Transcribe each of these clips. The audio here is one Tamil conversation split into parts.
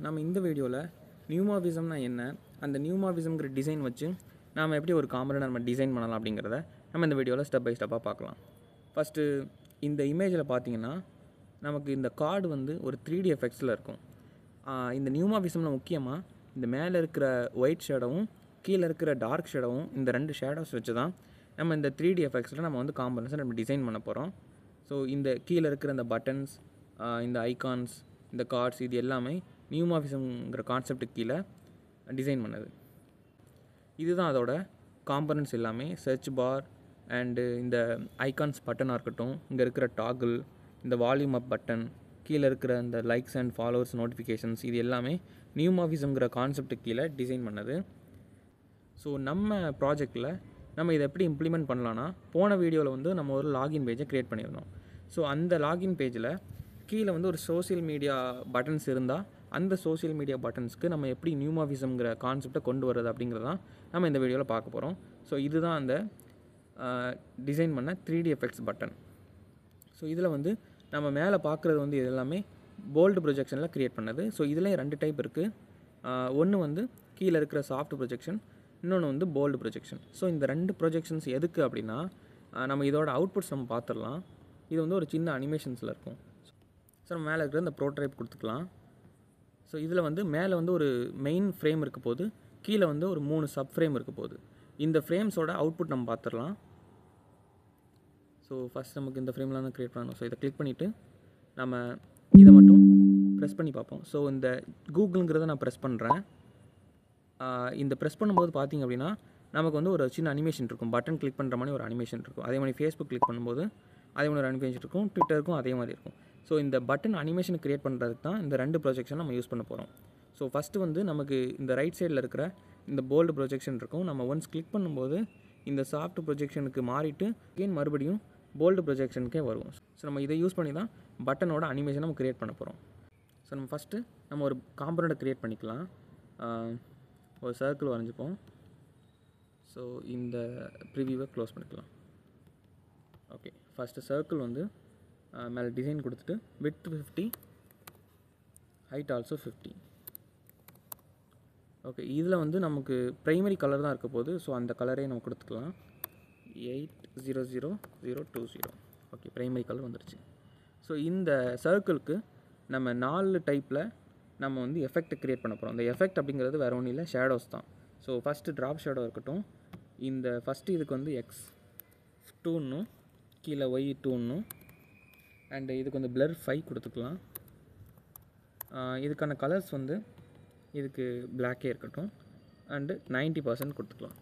நம்ம இந்த வீடியோவில் நியூமாவிசம்னா என்ன, அந்த நியூமாவிசம்ங்கிற டிசைன் வச்சு நாம் எப்படி ஒரு காம்பனண்ட் நம்ம டிசைன் பண்ணலாம் அப்படிங்கிறத நம்ம இந்த வீடியோவில் ஸ்டெப் பை ஸ்டெப்பாக பார்க்கலாம். ஃபஸ்ட்டு இந்த இமேஜில் பார்த்தீங்கன்னா நமக்கு இந்த கார்டு வந்து ஒரு 3D எஃபெக்ட்ஸில் இருக்கும். இந்த நியூமாவிசமில் முக்கியமாக இந்த மேலே இருக்கிற ஒயிட் ஷேடோவும் கீழே இருக்கிற டார்க் ஷேடோவும் இந்த 2 ஷேடோஸ் வச்சு தான் நம்ம இந்த 3D எஃபெக்ட்ஸில் நம்ம வந்து காம்பனண்ட்ஸை நம்ம டிசைன் பண்ண போகிறோம். ஸோ இந்த கீழே இருக்கிற இந்த பட்டன்ஸ், இந்த ஐகான்ஸ், இந்த கார்ட்ஸ், இது எல்லாமே நியூமாவிசம்ங்கிற கான்செப்டுக்கு கீழே டிசைன் பண்ணது. இதுதான் அதோட காம்பனண்ட்ஸ் எல்லாமே. சர்ச் பார் அண்டு இந்த ஐகான்ஸ் பட்டனாக இருக்கட்டும், இங்கே இருக்கிற டாகிள், இந்த வால்யூம் அப் பட்டன், கீழே இருக்கிற இந்த லைக்ஸ் அண்ட் ஃபாலோவர்ஸ் நோட்டிஃபிகேஷன்ஸ், இது எல்லாமே நியூமாவிசம்ங்கிற கான்செப்டுக்கு கீழே டிசைன் பண்ணது. ஸோ நம்ம ப்ராஜெக்டில் நம்ம இதை எப்படி இம்ப்ளிமெண்ட் பண்ணலான்னா, போன வீடியோவில் வந்து நம்ம ஒரு லாகின் பேஜை க்ரியேட் பண்ணியிருந்தோம். ஸோ அந்த லாகின் பேஜில் கீழே வந்து ஒரு சோஷியல் மீடியா பட்டன்ஸ் இருந்தால் அந்த சோஷியல் மீடியா பட்டன்ஸ்க்கு நம்ம எப்படி நியூமாவிசம்ங்கிற கான்செப்டை கொண்டு வரது அப்படிங்கிறதான் நம்ம இந்த வீடியோவில் பார்க்க போகிறோம். ஸோ இதுதான் அந்த டிசைன் பண்ண 3D எஃபெக்ட்ஸ் பட்டன். ஸோ இதில் வந்து நம்ம மேலே பார்க்குறது வந்து இது எல்லாமே போல்டு ப்ரொஜெக்ஷனில் க்ரியேட் பண்ணது. ஸோ இதில் 2 டைப் இருக்குது. ஒன்று வந்து கீழே இருக்கிற சாஃப்ட் ப்ரொஜெக்ஷன், இன்னொன்று வந்து போல்டு ப்ரொஜெக்ஷன். ஸோ இந்த 2 ப்ரொஜெக்ஷன்ஸ் எதுக்கு அப்படின்னா, நம்ம இதோட அவுட்புட்ஸ் நம்ம பார்த்துடலாம். இது வந்து ஒரு சின்ன அனிமேஷன்ஸில் இருக்கும். ஸோ நம்ம மேலே இருக்கிற இந்த ப்ரோடைப் கொடுத்துக்கலாம். ஸோ இதில் வந்து மேலே வந்து ஒரு மெயின் ஃப்ரேம் இருக்க போது, கீழே வந்து ஒரு 3 சப் ஃப்ரேம் இருக்க போகுது. இந்த ஃப்ரேம்ஸோட அவுட்புட் நம்ம பார்த்துடலாம். ஸோ ஃபஸ்ட் நமக்கு இந்த ஃப்ரேம்லாம் தான் க்ரியேட் பண்ணணும். ஸோ இதை கிளிக் பண்ணிவிட்டு நம்ம இதை மட்டும் ப்ரெஸ் பண்ணி பார்ப்போம். ஸோ இந்த கூகுளுங்கிறத நான் ப்ரெஸ் பண்ணுறேன். இந்த ப்ரெஸ் பண்ணும்போது பார்த்திங்க அப்படின்னா நமக்கு வந்து ஒரு சின்ன அனிமேஷன் இருக்கும். பட்டன் கிளிக் பண்ணுற மாதிரி ஒரு அனிமேஷன் இருக்கும். அதே மாதிரி ஃபேஸ்புக் கிளிக் பண்ணும்போது அதே மாதிரி ஒரு அனிமேஷன் இருக்கும். ட்விட்டருக்கும் அதே மாதிரி இருக்கும். ஸோ இந்த பட்டன் அனிமேஷன் க்ரியேட் பண்ணுறதுக்கு தான் இந்த 2 ப்ரொஜெக்ஷன் நம்ம யூஸ் பண்ண போகிறோம். ஸோ ஃபஸ்ட்டு வந்து நமக்கு இந்த ரைட் சைடில் இருக்கிற இந்த போல்டு ப்ரொஜெக்ஷன் இருக்கும். நம்ம ஒன்ஸ் கிளிக் பண்ணும்போது இந்த சாஃப்ட் ப்ரொஜெக்ஷனுக்கு மாறிட்டு அகெயின் மறுபடியும் போல்டு ப்ரொஜெக்ஷனுக்கே வரும். ஸோ நம்ம இதை யூஸ் பண்ணி தான் பட்டனோட அனிமேஷன் நம்ம க்ரியேட் பண்ண போகிறோம். ஸோ நம்ம ஃபஸ்ட்டு நம்ம ஒரு காம்பனண்ட்டை க்ரியேட் பண்ணிக்கலாம். ஒரு சர்க்கிள் வரைஞ்சிப்போம். ஸோ இந்த ப்ரிவியூவை க்ளோஸ் பண்ணிக்கலாம். ஓகே, ஃபஸ்ட்டு சர்க்கிள் வந்து மேலே டிசைன் கொடுத்துட்டு விட்த் 50, ஹைட் ஆல்சோ 50. ஓகே, இதில் வந்து நமக்கு ப்ரைமரி கலர் தான் இருக்க போகுது. ஸோ அந்த கலரே நம்ம கொடுத்துக்கலாம். 800020. ஓகே, ப்ரைமரி கலர் வந்துடுச்சு. ஸோ இந்த சர்க்கிளுக்கு நம்ம 4 டைப்பில் நம்ம வந்து எஃபெக்ட் க்ரியேட் பண்ண போகிறோம். இந்த எஃபெக்ட் அப்படிங்கிறது வேறு ஒன்றும் இல்லை, ஷேடோஸ் தான். ஸோ ஃபஸ்ட்டு ட்ராப் ஷேடோ இருக்கட்டும். இந்த ஃபஸ்ட்டு இதுக்கு வந்து X2ன்னும் கீழே Y2ன்னும் அண்டு இதுக்கு வந்து Blur 5 கொடுத்துக்கலாம். இதுக்கான கலர்ஸ் வந்து இதுக்கு பிளாக்கே இருக்கட்டும் அண்டு 90% கொடுத்துக்கலாம்.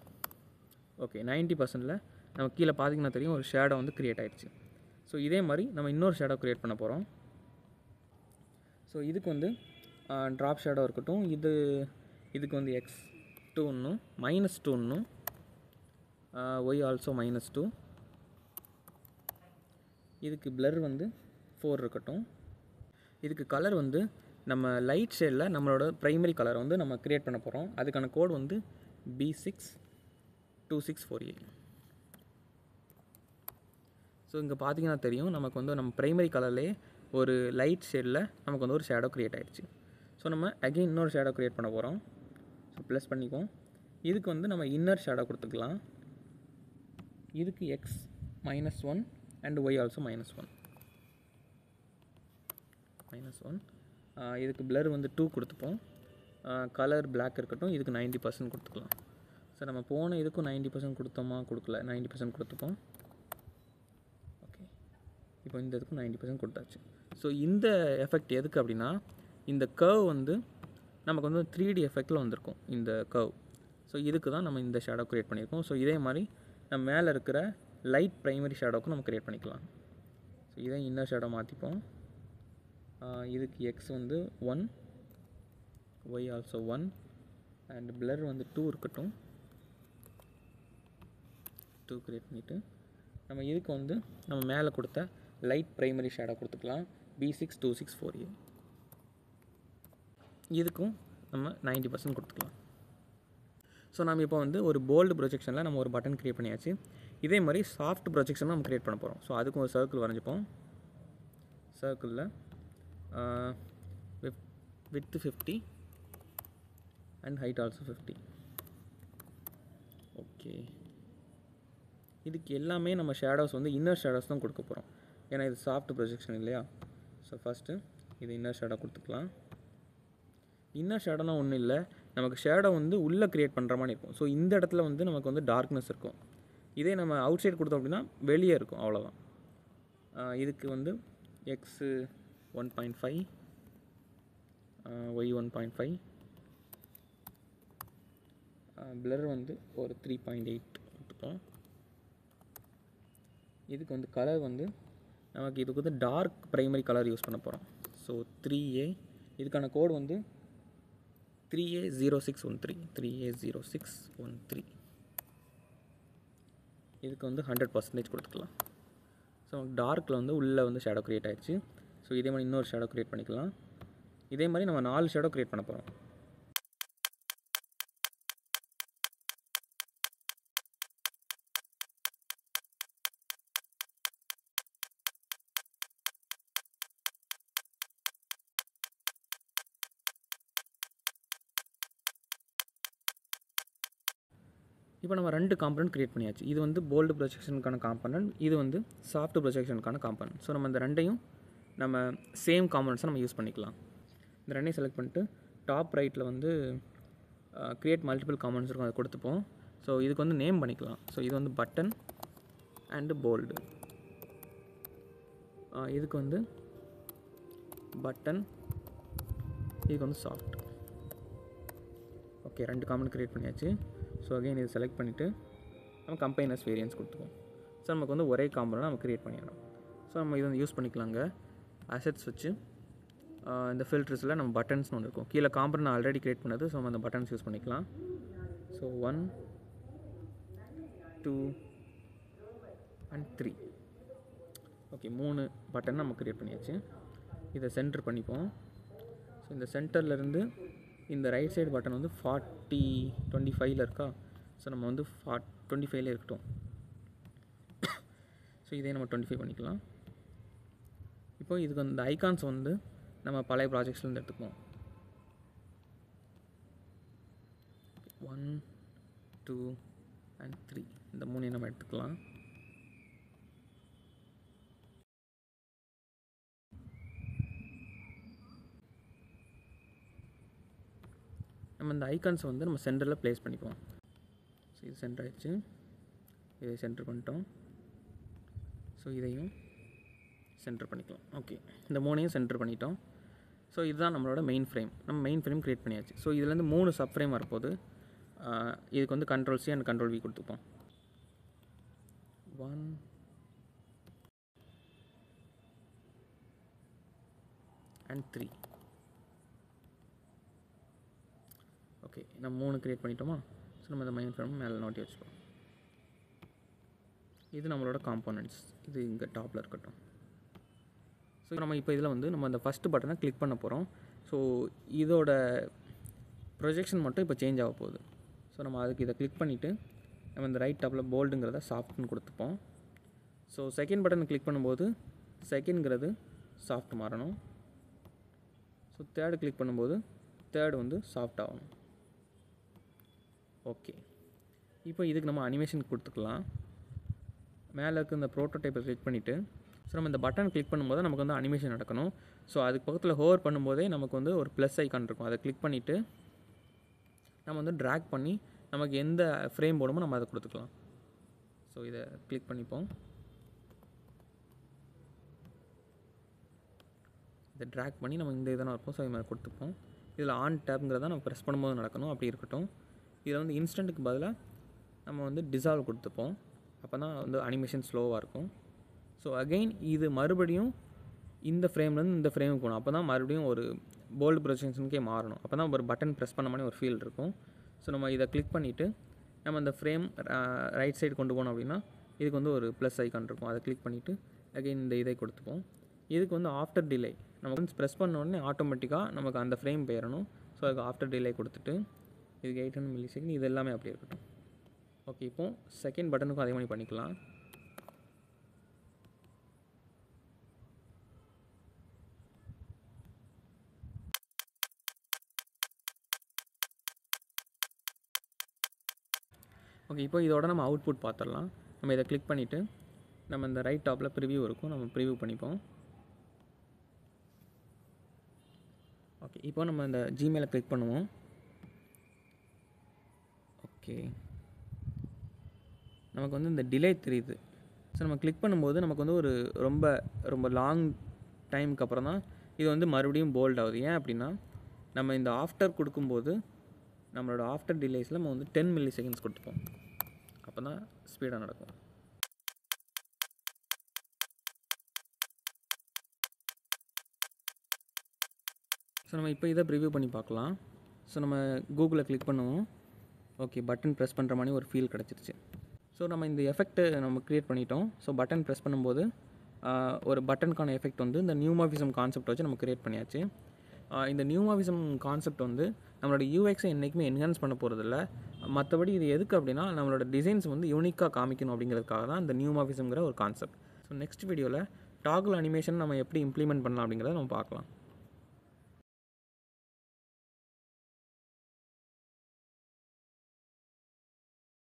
ஓகே, 90%ல் நம்ம கீழே பார்த்திங்கன்னா தெரியும் ஒரு ஷேடோ வந்து க்ரியேட் ஆகிடுச்சு. ஸோ இதே மாதிரி நம்ம இன்னொரு ஷேடோ க்ரியேட் பண்ண போகிறோம். ஸோ இதுக்கு வந்து ட்ராப் ஷேடோ இருக்கட்டும். இதுக்கு வந்து X2ன்னும் -2ன்னும் Y ஆல்சோ -2. இதுக்கு Blur வந்து 4 இருக்கட்டும். இதுக்கு கலர் வந்து நம்ம லைட் ஷேடில் நம்மளோட ப்ரைமரி கலரை வந்து நம்ம க்ரியேட் பண்ண போகிறோம். அதுக்கான கோட் வந்து B62648. ஸோ இங்கே பார்த்தீங்கன்னா தெரியும் நமக்கு வந்து நம்ம ப்ரைமரி கலர்லேயே ஒரு லைட் ஷேடில் நமக்கு வந்து ஒரு ஷேடோ க்ரியேட் ஆகிடுச்சு. ஸோ நம்ம அகெயின் இன்னொரு ஷேடோ க்ரியேட் பண்ண போகிறோம். ஸோ ப்ளஸ் பண்ணிக்குவோம். இதுக்கு வந்து நம்ம இன்னர் ஷேடோ கொடுத்துக்கலாம். இதுக்கு X-1 அண்ட் Y ஆல்சோ -1. இதுக்கு Blur வந்து 2 கொடுத்துப்போம். கலர் பிளாக் இருக்கட்டும். இதுக்கு 90% கொடுத்துக்கலாம். ஸோ நம்ம போன இதுக்கும் 90% கொடுத்தோமா, கொடுக்கல, 90% கொடுத்துப்போம். ஓகே, இப்போ இந்த இதுக்கும் 90% கொடுத்தாச்சு. ஸோ இந்த எஃபெக்ட் எதுக்கு அப்படின்னா, இந்த கர்வ் வந்து நமக்கு வந்து 3D எஃபெக்டில் வந்திருக்கும் இந்த கர்வ். ஸோ இதுக்கு தான் நம்ம இந்த ஷேடோ க்ரியேட் பண்ணியிருக்கோம். ஸோ இதே மாதிரி நம்ம மேலே இருக்கிற லைட் ப்ரைமரி ஷேடோக்கும் நம்ம க்ரியேட் பண்ணிக்கலாம். ஸோ இதை இன்னர் ஷேடோ மாற்றிப்போம். இதுக்கு X வந்து 1, Y ஆல்சோ 1 அண்ட் Blur வந்து 2 இருக்கட்டும். 2 க்ரியேட் பண்ணிவிட்டு நம்ம இதுக்கு வந்து நம்ம மேலே கொடுத்த லைட் ப்ரைமரி ஷேடோ கொடுத்துக்கலாம். B62648. இதுக்கும் நம்ம 90% கொடுத்துக்கலாம். ஸோ நம்ம இப்போ வந்து ஒரு போல்டு ப்ரொஜெக்ஷனில் நம்ம ஒரு பட்டன் க்ரியேட் பண்ணியாச்சு. இதே மாதிரி சாஃப்ட் ப்ரொஜெக்ஷன் நம்ம க்ரியேட் பண்ண போகிறோம். ஸோ அதுக்கும் ஒரு சர்க்கிள் வரைஞ்சிப்போம். சர்க்கிளில் width 50 and height also 50. Okay, இதுக்கு எல்லாமே நம்ம ஷேடோஸ் வந்து இன்னர் ஷேடோஸ் தான் கொடுக்க போகிறோம், ஏன்னா இது சாஃப்ட் ப்ரொஜெக்ஷன் இல்லையா. ஸோ ஃபஸ்ட்டு இது இன்னர் ஷேடோ கொடுத்துக்கலாம். இன்னர் ஷேடோனா ஒன்றும் இல்லை, நமக்கு ஷேடோ வந்து உள்ளே க்ரியேட் பண்ணுற மாதிரி இருக்கும். ஸோ இந்த இடத்துல வந்து நமக்கு வந்து டார்க்னஸ் இருக்கும். இதே நம்ம அவுட் சைட் கொடுத்தோம் அப்படின்னா வெளியே இருக்கும், அவ்வளோதான். இதுக்கு வந்து எக்ஸு 1.5, ஒய் 1.5, பிளர் வந்து ஒரு 3.8 கொடுத்துப்போம். இதுக்கு வந்து கலர் வந்து நமக்கு இதுக்கு வந்து டார்க் ப்ரைமரி கலர் யூஸ் பண்ண போகிறோம். ஸோ 3A, இதுக்கான கோடு வந்து 3A0613, 3A0613. இதுக்கு வந்து 100% கொடுத்துக்கலாம். ஸோ டார்க்கில் வந்து உள்ளே வந்து ஷேடோ க்ரியேட் ஆகிடுச்சு. ஸோ இதே மாதிரி இன்னொரு ஷேடோ க்ரியேட் பண்ணிக்கலாம். இதே மாதிரி நம்ம 4 ஷேடோ க்ரியேட் பண்ண போகிறோம். இப்போ நம்ம 2 காம்பனன்ட் க்ரியேட் பண்ணியாச்சு. இது வந்து போல்டு ப்ரொஜெக்ஷனுக்கான காம்பனன்ட், இது வந்து சாஃப்ட் ப்ரொஜெக்ஷனுக்கான காம்பனன்ட். ஸோ நம்ம இந்த ரெண்டையும் நம்ம சேம் காம்பனன்ட்ஸை நம்ம யூஸ் பண்ணிக்கலாம். இந்த ரெண்டையும் செலக்ட் பண்ணிட்டு டாப் ரைட்டில் வந்து க்ரியேட் மல்டிபிள் காம்பனன்ட்ஸ் இருக்கும், அதை கொடுத்துப்போம். ஸோ இதுக்கு வந்து நேம் பண்ணிக்கலாம். ஸோ இது வந்து பட்டன் அண்டு போல்டு. இதுக்கு வந்து பட்டன், இதுக்கு வந்து சாஃப்ட். ஓகே, 2 காம்பனன்ட் க்ரியேட் பண்ணியாச்சு. ஸோ அகைன் இது செலக்ட் பண்ணிவிட்டு நம்ம கம்பைனர்ஸ் வேரியன்ஸ் கொடுத்துப்போம். ஸோ நமக்கு வந்து ஒரே காம்பனன்ட் நம்ம க்ரியேட் பண்ணிடணும். ஸோ நம்ம இது வந்து யூஸ் பண்ணிக்கலாங்க. அசெட்ஸ் வச்சு இந்த ஃபில்டர்ஸில் நம்ம பட்டன்ஸ்னு ஒன்று இருக்கும், கீழே காம்பனன்ட் ஆல்ரெடி க்ரியேட் பண்ணது. ஸோ நம்ம அந்த பட்டன்ஸ் யூஸ் பண்ணிக்கலாம். So 1, 2 and 3. ஓகே, 3 பட்டன் நம்ம க்ரியேட் பண்ணியாச்சு. இதை சென்டர் பண்ணிப்போம். ஸோ இந்த சென்டர்லேருந்து இந்த ரைட் சைடு பட்டன் வந்து 25ல் இருக்கா. ஸோ நம்ம வந்து 25லே இருக்கட்டும். ஸோ இதே நம்ம 25 பண்ணிக்கலாம். இப்போ இதுக்கு அந்த ஐகான்ஸ் வந்து நம்ம பழைய ப்ராஜெக்ட்ஸ்லேருந்து எடுத்துப்போம். 1, 2 and 3 இந்த 3 நம்ம எடுத்துக்கலாம். நம்ம இந்த ஐகான்ஸை வந்து நம்ம சென்டரில் ப்ளேஸ் பண்ணிப்போம். ஸோ இது சென்டர் ஆகிடுச்சு. இதை சென்டர் பண்ணிட்டோம். ஸோ இதையும் சென்டர் பண்ணிக்கலாம். ஓகே, இந்த 3ஐயும் சென்டர் பண்ணிட்டோம். ஸோ இதுதான் நம்மளோட மெயின் ஃப்ரேம். நம்ம மெயின் ஃப்ரேம் க்ரியேட் பண்ணியாச்சு. ஸோ இதுலேருந்து 3 சப் ஃப்ரேம் வரப்போது. இதுக்கு வந்து Ctrl+C and Ctrl+V கொடுத்துப்போம். 1 and 3. Okay, நம்ம 3 க்ரியேட் பண்ணிட்டோமா. ஸோ நம்ம இந்த மெயின் ஃப்ரேம் மேலே நோட்டி வச்சுப்போம். இது நம்மளோட காம்போனன்ட்ஸ், இது இங்கே டாப்பில் இருக்கட்டும். ஸோ நம்ம இப்போ இதில் வந்து நம்ம அந்த ஃபஸ்ட்டு பட்டனை கிளிக் பண்ண போகிறோம். ஸோ இதோட ப்ரொஜெக்ஷன் மட்டும் இப்போ சேஞ்ச் ஆக போகுது. ஸோ நம்ம அதுக்கு இதை கிளிக் பண்ணிவிட்டு நம்ம இந்த ரைட் டாப்பில் போல்டுங்கிறத சாஃப்ட்னு கொடுத்துப்போம். ஸோ செகண்ட் பட்டனை கிளிக் பண்ணும்போது செகண்ட்ங்கிறது சாஃப்ட் மாறணும். ஸோ தேர்டு கிளிக் பண்ணும்போது தேர்டு வந்து சாஃப்ட் ஆகணும். ஓகே, இப்போ இதுக்கு நம்ம அனிமேஷன் கொடுத்துக்கலாம். மேலே இருக்க இந்த ப்ரோட்டோடைப்பை கிளிக் பண்ணிவிட்டு ஸோ நம்ம இந்த பட்டன் கிளிக் பண்ணும்போது நமக்கு வந்து அனிமேஷன் நடக்கணும். ஸோ அதுக்கு பக்கத்தில் ஹோவர் பண்ணும்போதே நமக்கு வந்து ஒரு ப்ளஸ் ஐக்கான் இருக்கும், அதை கிளிக் பண்ணிவிட்டு நம்ம வந்து ட்ராக் பண்ணி நமக்கு எந்த ஃப்ரேம் போடுமோ நம்ம அதை கொடுத்துக்கலாம். ஸோ இதை கிளிக் பண்ணிப்போம். இதை ட்ராக் பண்ணி நம்ம இந்த இதெல்லாம் இருக்கும். ஸோ இது மாதிரி கொடுத்துப்போம். இதில் ஆன் டேப்ங்கிறத நம்ம ப்ரெஸ் பண்ணும்போது நடக்கணும், அப்படி இருக்கட்டும். இதில் வந்து இன்ஸ்டண்ட்டுக்கு பதிலாக நம்ம வந்து டிசால்வ் கொடுத்துப்போம். அப்போ தான் வந்து அனிமேஷன் ஸ்லோவாக இருக்கும். ஸோ அகெயின் இது மறுபடியும் இந்த ஃப்ரேம்லேருந்து இந்த ஃப்ரேமுக்கு போகணும். அப்போ தான் மறுபடியும் ஒரு போல்டு ப்ரொஜெக்ஷனுக்கே மாறணும். அப்போ தான் ஒரு பட்டன் ப்ரெஸ் பண்ண மாதிரி ஒரு ஃபீல் இருக்கும். ஸோ நம்ம இதை கிளிக் பண்ணிவிட்டு நம்ம அந்த ஃப்ரேம் ரைட் சைடு கொண்டு போனோம் அப்படின்னா இதுக்கு வந்து ஒரு ப்ளஸ் ஐக்கான் இருக்கும், அதை கிளிக் பண்ணிவிட்டு அகெயின் இந்த இதை கொடுத்துப்போம். இதுக்கு வந்து ஆஃப்டர் டிலே நம்ம வந்து ப்ரெஸ் பண்ண உடனே ஆட்டோமேட்டிக்காக நமக்கு அந்த ஃப்ரேம் போயிடணும். ஸோ அதுக்கு ஆஃப்டர் டிலே கொடுத்துட்டு இதுக்கு 800 மில்லி இது எல்லாமே அப்படி இருக்கட்டும். ஓகே, இப்போது செகண்ட் பட்டனுக்கும் அதே மாதிரி பண்ணிக்கலாம். ஓகே, இப்போ இதோட நம்ம அவுட்புட் பார்த்துடலாம். நம்ம இதை கிளிக் பண்ணிவிட்டு நம்ம இந்த ரைட் டாப்பில் ப்ரிவ்யூ இருக்கும், நம்ம ப்ரிவ்யூ பண்ணிப்போம். ஓகே, இப்போ நம்ம இந்த ஜிமெயிலை கிளிக் பண்ணுவோம். ஓகே, நமக்கு வந்து இந்த டிலே தெரியுது. ஸோ நம்ம கிளிக் பண்ணும்போது நமக்கு வந்து ஒரு ரொம்ப ரொம்ப லாங் டைமுக்கு அப்புறம் தான் இது வந்து மறுபடியும் போல்ட் ஆகுது. ஏன் அப்படின்னா, நம்ம இந்த ஆஃப்டர் கொடுக்கும்போது நம்மளோட ஆஃப்டர் டிலேஸில் நம்ம வந்து 10 மில்லி செகண்ட்ஸ் கொடுத்துப்போம். அப்போ தான் ஸ்பீடாக நடக்கும். ஸோ நம்ம இப்போ இதை ப்ரிவ்யூ பண்ணி பார்க்கலாம். ஸோ நம்ம கூகுளில் கிளிக் பண்ணுவோம். ஓகே, பட்டன் ப்ரெஸ் பண்ணுற மாதிரி ஒரு ஃபீல் கிடச்சிருச்சு. ஸோ நம்ம இந்த எஃபெக்ட்டை நம்ம க்ரியேட் பண்ணிட்டோம். ஸோ பட்டன் ப்ரெஸ் பண்ணும்போது ஒரு பட்டனுக்கான எஃபெக்ட் வந்து இந்த நியூமாவிசம் கான்செப்ட் வச்சு நம்ம க்ரியேட் பண்ணியாச்சு. இந்த நியூமாவிசம் கான்செப்ட் வந்து நம்மளோட யூஎக்ஸை என்றைக்குமே என்ஹான்ஸ் பண்ண போகிறதில்ல. மற்றபடி இது எதுக்கு அப்படின்னா, நம்மளோட டிசைன்ஸ் வந்து யூனிக்காக காமிக்கணும் அப்படிங்கிறதுக்காக தான் இந்த நியூமாவிசம்ங்கிற ஒரு கான்செப்ட். ஸோ நெக்ஸ்ட் வீடியோவில் டாகுல் அனிமேஷன் நம்ம எப்படி இம்ப்ளிமெண்ட் பண்ணலாம் அப்படிங்கிறத நம்ம பார்க்கலாம்.